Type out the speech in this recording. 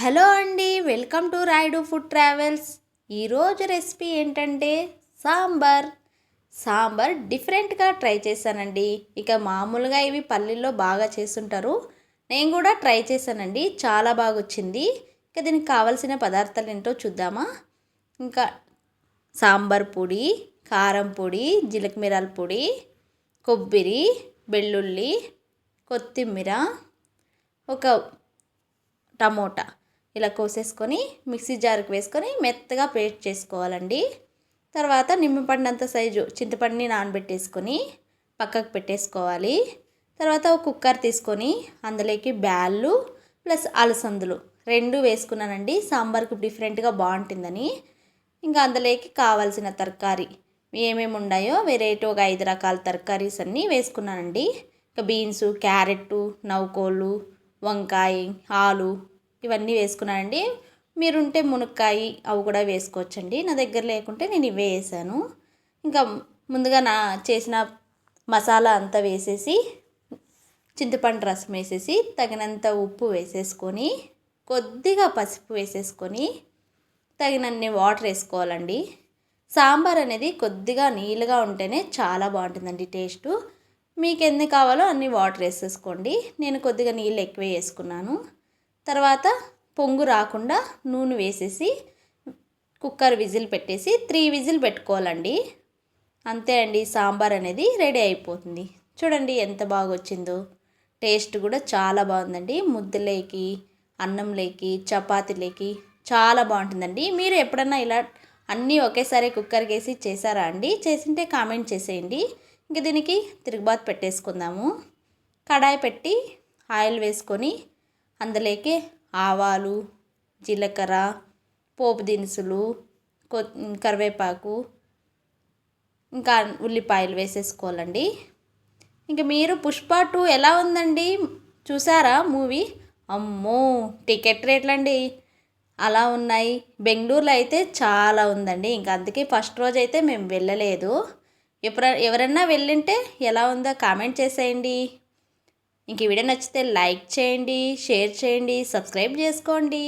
Hello అండి, welcome to Rayudu food travels. ఈరోజు recipe ఏంటంటే సాంబార్ డిఫరెంట్గా ట్రై చేశానండి. ఇక మామూలుగా ఇవి పల్లెల్లో బాగా చేస్తుంటారు, నేను కూడా ట్రై చేశానండి, చాలా బాగా వచ్చింది. ఇక దీనికి కావాల్సిన పదార్థాలు ఏంటో చూద్దామా. ఇంకా సాంబార్ పొడి, కారం పొడి, జీలకర్ర పొడి, కొబ్బరి, వెల్లుల్లి, కొత్తిమీర, ఒక టమోటా ఇలా కోసేసుకొని మిక్సీ జార్కి వేసుకొని మెత్తగా పేస్ట్ చేసుకోవాలండి. తర్వాత నిమ్మపండంత సైజు చింతపండుని నానబెట్టేసుకొని పక్కకు పెట్టేసుకోవాలి. తర్వాత ఒక కుక్కర్ తీసుకొని అందులోకి బ్యాళ్ళు ప్లస్ అలసందులు రెండు వేసుకున్నానండి, సాంబార్కి డిఫరెంట్గా బాగుంటుందని. ఇంకా అందులోకి కావాల్సిన తరకారీ ఏమేమి ఉన్నాయో వెరైటీ ఒక 5 రకాల తరకారీస్ అన్నీ వేసుకున్నానండి. ఇంకా బీన్స్, క్యారెట్, నవ్వుకోళ్ళు, వంకాయ, ఆలు ఇవన్నీ వేసుకున్నానండి. మీరుంటే మునక్కాయ అవి కూడా వేసుకోవచ్చండి, నా దగ్గర లేకుంటే నేను ఇవే వేసాను. ఇంకా ముందుగా చేసిన మసాలా అంతా వేసేసి చింతపండు రసం వేసేసి తగినంత ఉప్పు వేసేసుకొని కొద్దిగా పసుపు వేసేసుకొని తగినన్ని వాటర్ వేసుకోవాలండి. సాంబార్ అనేది కొద్దిగా నీళ్ళుగా ఉంటేనే చాలా బాగుంటుందండి టేస్టు. మీకు ఎన్ని కావాలో అన్ని వాటర్ వేసేసుకోండి, నేను కొద్దిగా నీళ్ళు ఎక్కువ వేసుకున్నాను. తర్వాత పొంగు రాకుండా నూనె వేసేసి కుక్కర్ విజిల్ పెట్టేసి 3 విజిల్ పెట్టుకోవాలండి. అంతే అండి, సాంబార్ అనేది రెడీ అయిపోతుంది. చూడండి ఎంత బాగా వచ్చిందో, టేస్ట్ కూడా చాలా బాగుందండి. ముద్దలేకి, అన్నంలేకి, చపాతీలేకి చాలా బాగుంటుందండి. మీరు ఎప్పుడన్నా ఇలా అన్నీ ఒకేసారి కుక్కర్కి వేసి చేశారా అండి? చేసింటే కామెంట్ చేసేయండి. ఇంక దీనికి తిరుగుబాతు పెట్టేసుకుందాము. కడాయి పెట్టి ఆయిల్ వేసుకొని అందులోకి ఆవాలు, జీలకర్ర, పోపు దినుసులు, కరివేపాకు, ఇంకా ఉల్లిపాయలు వేసేసుకోవాలండి. ఇంక మీరు పుష్ప 2 ఎలా ఉందండి, చూసారా మూవీ? అమ్మో, టికెట్ రేట్లండి అలా ఉన్నాయి. బెంగళూరులో అయితే చాలా ఉందండి. ఇంకా అందుకే ఫస్ట్ రోజు అయితే మేము వెళ్ళలేదు. ఎవరన్నా వెళ్ళింటే ఎలా ఉందో కామెంట్ చేసేయండి. ఇంక ఈ వీడియో నచ్చితే లైక్ చేయండి, షేర్ చేయండి, సబ్స్క్రైబ్ చేసుకోండి.